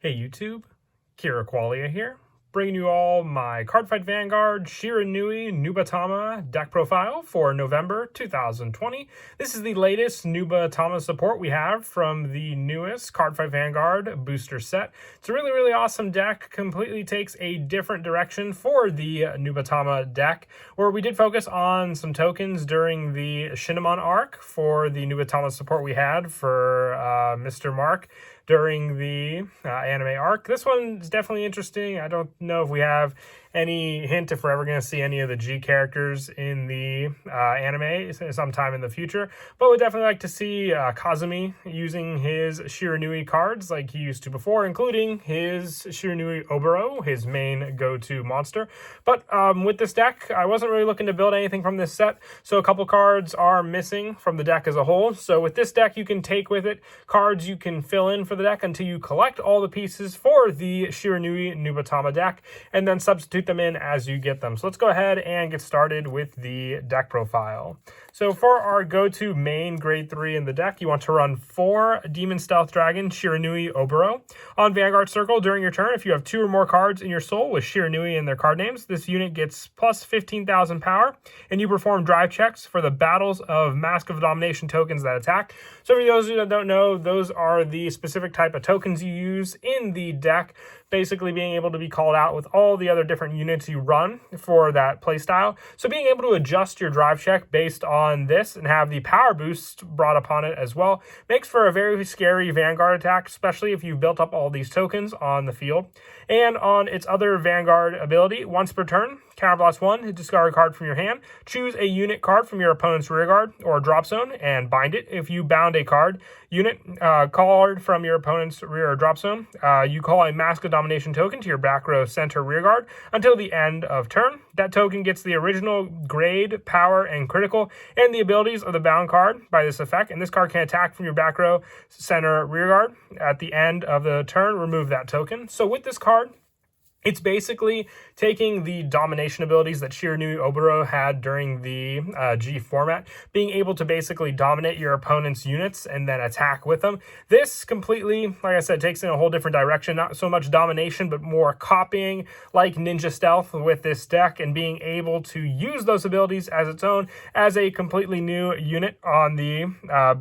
Hey YouTube, Kira Qualia here, bringing you all my Cardfight Vanguard Shiranui Nubatama deck profile for November 2020. This is the latest Nubatama support we have from the newest Cardfight Vanguard booster set. It's a really awesome deck, completely takes a different direction for the Nubatama deck, where we did focus on some tokens during the Shinemon arc for the Nubatama support we had for Mr. Mark during the anime arc. This one is definitely interesting. I don't know if we have any hint if we're ever going to see any of the G characters in the anime sometime in the future, but we'd definitely like to see Kazumi using his Shiranui cards like he used to before, including his Shiranui Oboro, his main go-to monster. But with this deck, I wasn't really looking to build anything from this set, so a couple cards are missing from the deck as a whole. So with this deck, you can take with it cards you can fill in for the deck until you collect all the pieces for the Shiranui Nubatama deck, and then substitute them in as you get them. So let's go ahead and get started with the deck profile. So for our go-to main grade 3 in the deck, you want to run 4 Demon Stealth Dragon Shiranui Oboro. On Vanguard Circle during your turn, if you have 2 or more cards in your soul with Shiranui in their card names, this unit gets plus 15,000 power, and you perform drive checks for the battles of Mask of Domination tokens that attack. So for those of you that don't know, those are the specific type of tokens you use in the deck, basically being able to be called out with all the other different units you run for that playstyle. So being able to adjust your drive check based on this and have the power boost brought upon it as well makes for a very scary Vanguard attack, especially if you've built up all these tokens on the field. And on its other Vanguard ability, once per turn, counterblast 1, discard a card from your hand, choose a unit card from your opponent's rearguard or drop zone and bind it. If you bound a card unit card from your opponent's rear or drop zone, you call a Mask of Domination token to your back row center rearguard until the end of turn. That token gets the original grade, power, and critical, and the abilities of the bound card by this effect. And this card can attack from your back row center rearguard. At the end of the turn, remove that token. So with this card, it's basically taking the domination abilities that Shiranui Oboro had during the G format, being able to basically dominate your opponent's units and then attack with them. This completely, like I said, takes in a whole different direction. Not so much domination, but more copying like Ninja Stealth with this deck and being able to use those abilities as its own as a completely new unit on the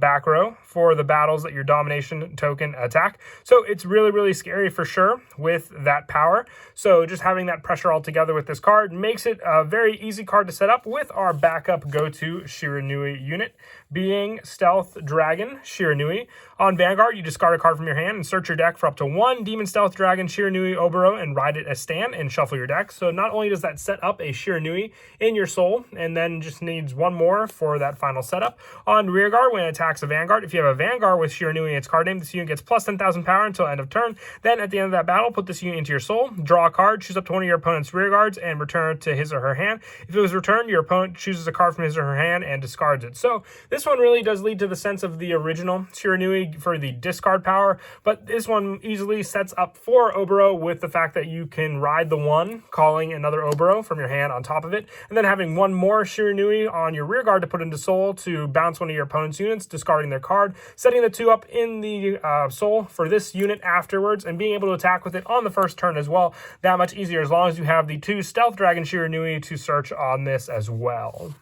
back row for the battles that your domination token attack. So it's really scary for sure with that power. So just having that pressure all together with this card makes it a very easy card to set up with our backup go-to Shiranui unit being Stealth Dragon Shiranui. On Vanguard, you discard a card from your hand and search your deck for up to 1 Demon Stealth Dragon Shiranui Oboro and ride it as stand and shuffle your deck. So not only does that set up a Shiranui in your soul, and then just needs 1 more for that final setup. On Rearguard, when it attacks a Vanguard, if you have a Vanguard with Shiranui in its card name, this unit gets plus 10,000 power until end of turn. Then at the end of that battle, put this unit into your soul, draw a card, choose up to 1 of your opponent's rear guards, and return it to his or her hand. If it was returned, your opponent chooses a card from his or her hand and discards it. So this one really does lead to the sense of the original Shiranui for the discard power, but this one easily sets up for Oboro with the fact that you can ride the 1, calling another Oboro from your hand on top of it, and then having 1 more Shiranui on your rear guard to put into soul to bounce 1 of your opponent's units, discarding their card, setting the 2 up in the soul for this unit afterwards, and being able to attack with it on the first turn as well. That much easier as long as you have the 2 Stealth Dragon Shiranui to search on this as well.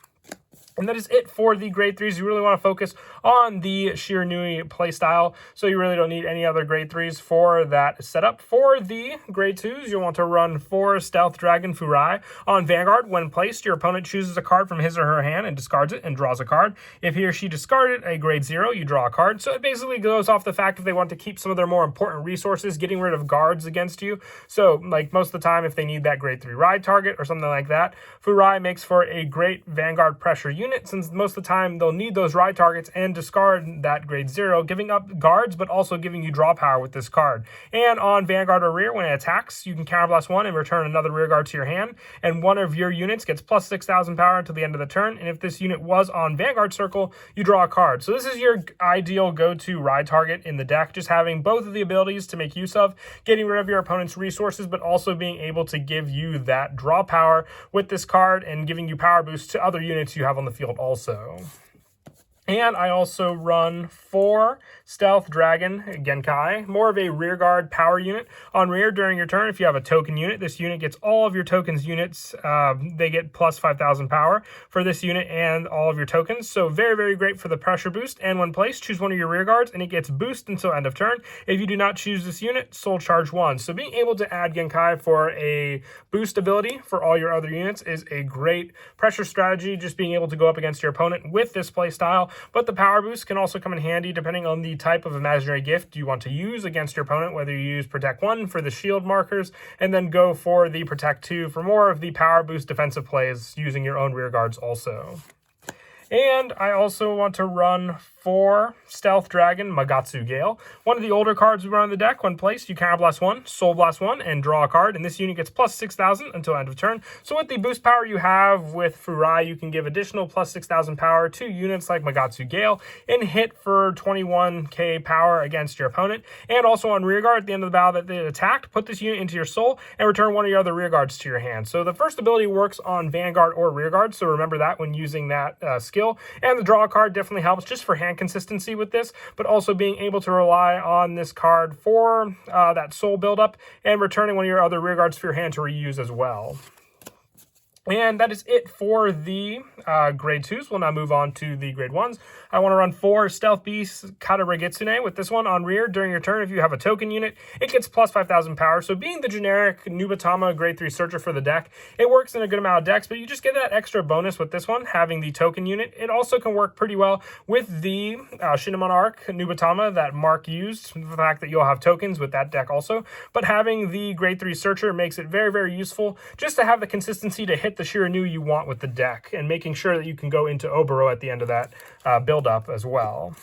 And that is it for the grade 3s. You really want to focus on the Shiranui playstyle, so you really don't need any other grade 3s for that setup. For the grade 2s, you'll want to run 4 Stealth Dragon Furai. On Vanguard, when placed, your opponent chooses a card from his or her hand and discards it and draws a card. If he or she discarded a grade 0, you draw a card. So it basically goes off the fact if they want to keep some of their more important resources, getting rid of guards against you. So like most of the time, if they need that grade 3 ride target or something like that, Furai makes for a great Vanguard pressure unit, since most of the time they'll need those ride targets and discard that grade 0, giving up guards but also giving you draw power with this card. And on Vanguard or rear, when it attacks, you can counterblast 1 and return another rear guard to your hand, and 1 of your units gets plus 6,000 power until the end of the turn. And if this unit was on Vanguard Circle, you draw a card. So this is your ideal go-to ride target in the deck, just having both of the abilities to make use of, getting rid of your opponent's resources but also being able to give you that draw power with this card and giving you power boost to other units you have on the field also. And I also run 4 Stealth Dragon Genkai, more of a rearguard power unit. On rear during your turn, if you have a token unit, this unit gets all of your tokens units. They get plus 5,000 power for this unit and all of your tokens. So very, very great for the pressure boost. And when placed, choose one of your rearguards and it gets boost until end of turn. If you do not choose this unit, soul charge 1. So being able to add Genkai for a boost ability for all your other units is a great pressure strategy, just being able to go up against your opponent with this playstyle. But the power boost can also come in handy depending on the type of imaginary gift you want to use against your opponent, whether you use Protect 1 for the shield markers, and then go for the Protect 2 for more of the power boost defensive plays using your own rear guards also. And I also want to run 4 Stealth Dragon Magatsu Gale. One of the older cards we run on the deck. When placed, you Counterblast 1, Soul Blast 1, and draw a card. And this unit gets plus 6,000 until end of turn. So with the boost power you have with Furai, you can give additional plus 6,000 power to units like Magatsu Gale and hit for 21k power against your opponent. And also on rearguard, at the end of the battle that they attacked, put this unit into your soul and return one of your other rearguards to your hand. So the first ability works on Vanguard or rearguard, so remember that when using that skill. And the draw card definitely helps just for hand consistency with this, but also being able to rely on this card for that soul buildup and returning one of your other rearguards to your hand to reuse as well. And that is it for the grade 2s. We'll now move on to the grade 1s. I want to run 4 Stealth Beast Kataregitsune. With this one on rear, during your turn, if you have a token unit, it gets plus 5,000 power. So being the generic Nubatama grade 3 searcher for the deck, it works in a good amount of decks, but you just get that extra bonus with this one, having the token unit. It also can work pretty well with the Shinamonarch Nubatama that Mark used, the fact that you'll have tokens with that deck also. But having the grade 3 searcher makes it very, very useful just to have the consistency to hit the Shiranui you want with the deck, and making sure that you can go into Oboro at the end of that build up as well.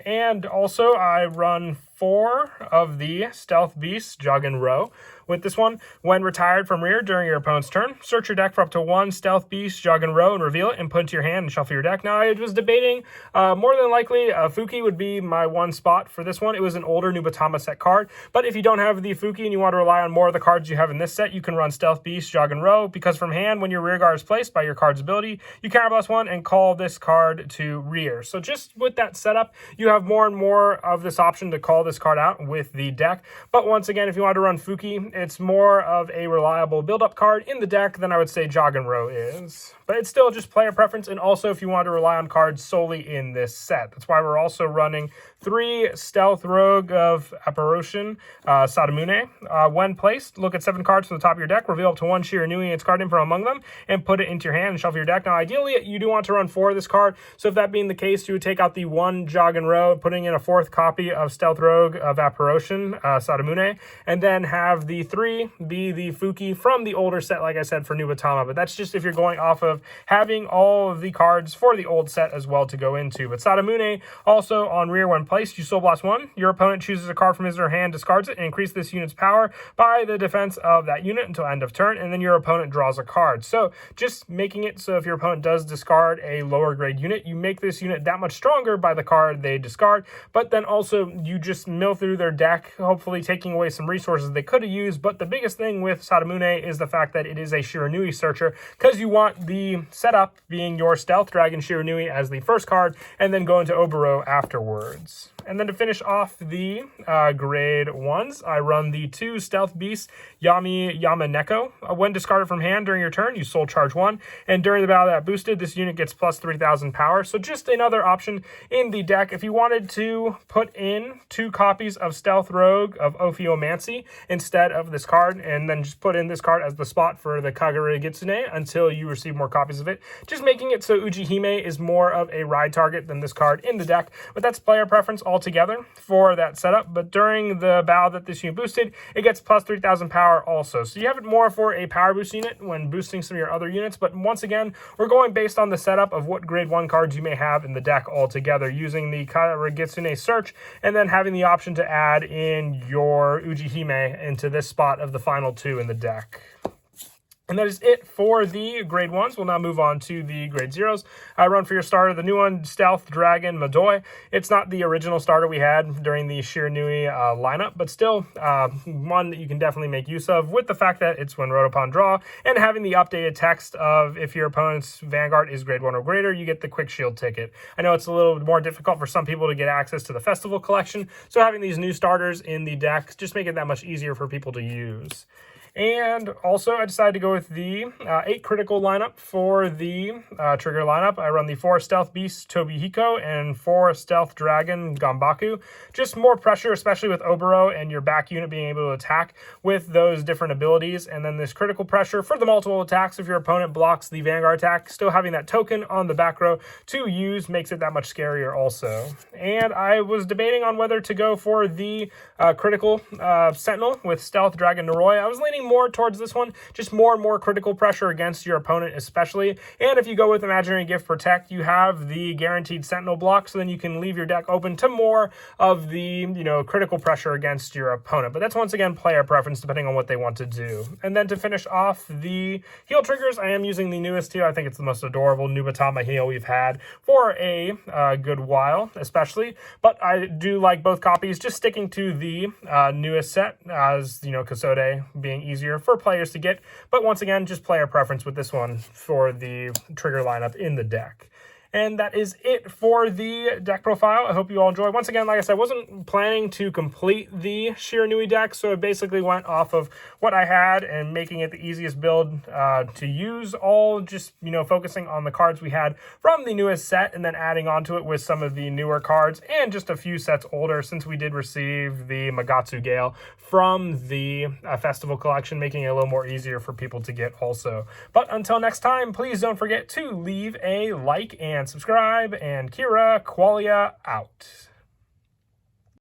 And also I run 4 of the Stealth Beasts Joggin' Row. With this one, when retired from rear during your opponent's turn, search your deck for up to 1 Stealth Beast Joggin' Row and reveal it and put it into your hand and shuffle your deck. Now, I was debating, more than likely, Fuki would be my one spot for this one. It was an older Nubatama set card, but if you don't have the Fuki and you want to rely on more of the cards you have in this set, you can run Stealth Beast Joggin' Row, because from hand, when your rear guard is placed by your card's ability, you Counterblast 1 and call this card to rear. So just with that setup, you have more and more of this option to call this card out with the deck. But once again, if you want to run Fuki, it's more of a reliable build-up card in the deck than I would say Joggin' Row is. But it's still just player preference, and also if you want to rely on cards solely in this set. That's why we're also running 3 Stealth Rogue of Apparition Sadamune. When placed, look at 7 cards from the top of your deck, reveal up to 1 Shiranui and its card info among them, and put it into your hand and shuffle your deck. Now, ideally, you do want to run 4 of this card, so if that being the case, you would take out the 1 Joggin' Row, putting in a 4th copy of Stealth Rogue of Apparition Sadamune, and then have the 3 be the Fuki from the older set, like I said, for Nubatama. But that's just if you're going off of having all of the cards for the old set as well to go into. But Sadamune, also on rear when placed, you Soul Blast 1. Your opponent chooses a card from his or her hand, discards it, and increase this unit's power by the defense of that unit until end of turn, and then your opponent draws a card. So just making it so if your opponent does discard a lower grade unit, you make this unit that much stronger by the card they discard, but then also you just mill through their deck, hopefully taking away some resources they could have used. But the biggest thing with Sadamune is the fact that it is a Shiranui searcher, because you want the setup being your Stealth Dragon Shiranui as the first card, and then go into Oboro afterwards. And then to finish off the grade 1s, I run the 2 Stealth Beasts Yami Yamaneko. When discarded from hand during your turn, you Soul Charge 1, and during the battle that boosted, this unit gets plus 3,000 power. So just another option in the deck. If you wanted to put in 2 copies of Stealth Rogue of Ophiomancy instead of this card, and then just put in this card as the spot for the Kagure Gitsune until you receive more copies of it, just making it so Ujihime is more of a ride target than this card in the deck. But that's player preference altogether for that setup. But during the battle that this unit boosted, it gets plus 3,000 power also. So you have it more for a power boost unit when boosting some of your other units. But once again, we're going based on the setup of what grade 1 cards you may have in the deck altogether, using the Kagitsune search, and then having the option to add in your Ujihime into this spot of the final 2 in the deck. And that is it for the grade 1s. We'll now move on to the grade 0s. Run for your starter, the new one, Stealth Dragon Madoi. It's not the original starter we had during the Shiranui lineup, but still one that you can definitely make use of with the fact that it's when wrote upon draw, and having the updated text of if your opponent's Vanguard is grade 1 or greater, you get the quick shield ticket. I know it's a little more difficult for some people to get access to the festival collection, so having these new starters in the deck just make it that much easier for people to use. And also, I decided to go with the 8 critical lineup for the trigger lineup. I run the 4 Stealth Beast Tobihiko and 4 Stealth Dragon Gambaku. Just more pressure, especially with Oboro and your back unit being able to attack with those different abilities. And then this critical pressure for the multiple attacks if your opponent blocks the Vanguard attack. Still having that token on the back row to use makes it that much scarier also. And I was debating on whether to go for the critical Sentinel with Stealth Dragon Noroi. I was leaning more towards this one, just more and more critical pressure against your opponent especially. And if you go with Imaginary Gift Protect, you have the guaranteed Sentinel block, so then you can leave your deck open to more of the, critical pressure against your opponent. But that's once again player preference depending on what they want to do. And then to finish off the heal triggers, I am using the newest heal. I think it's the most adorable Nubatama heal we've had for a good while, especially. But I do like both copies, just sticking to the newest set as, Kasode being easier for players to get, but once again, just player preference with this one for the trigger lineup in the deck. And that is it for the deck profile. I hope you all enjoy. Once again, like I said, I wasn't planning to complete the Shiranui deck, so I basically went off of what I had and making it the easiest build to use, all just, focusing on the cards we had from the newest set and then adding on to it with some of the newer cards and just a few sets older, since we did receive the Magatsu Gale from the festival collection, making it a little more easier for people to get also. But until next time, please don't forget to leave a like and subscribe, and Kira Qualia out.